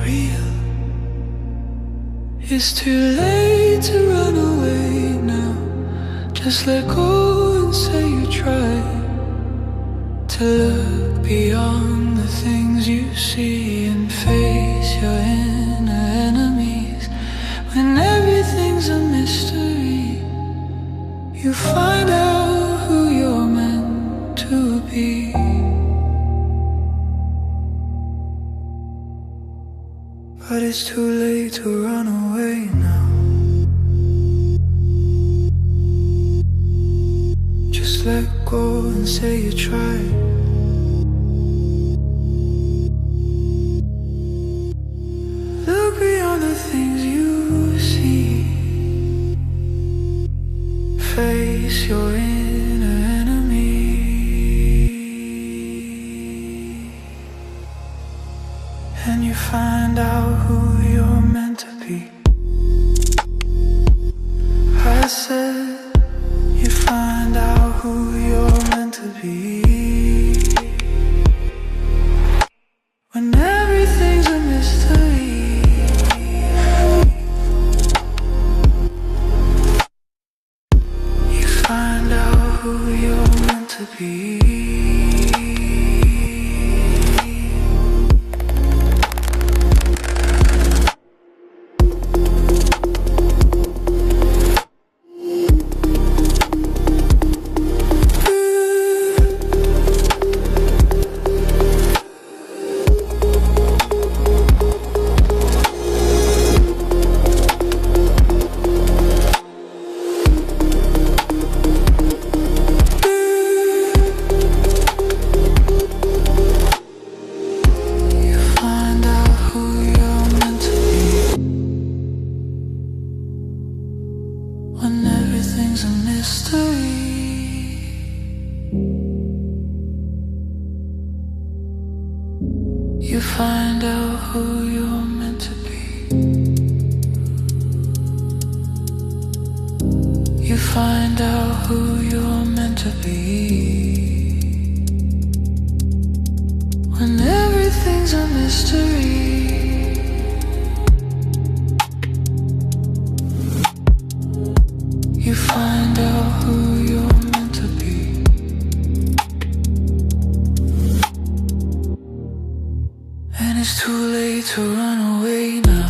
real. It's too late to run away now. Just let go and say you tried to look beyond the things you see and face your inner enemies. When everything's a mystery, you find out who you're meant to be. But it's too late to run away now. Just let go and say you tried. Look beyond the things you see. Face your inner enemy, and you find out who you're meant to be. I said you find out who you're meant to be. When everything's a mystery, you find out who you're meant to be. When everything's a mystery, you find out who you're meant to be. You find out who you're meant to be. When everything's a mystery, you find out who you're meant to be. And it's too late to run away now.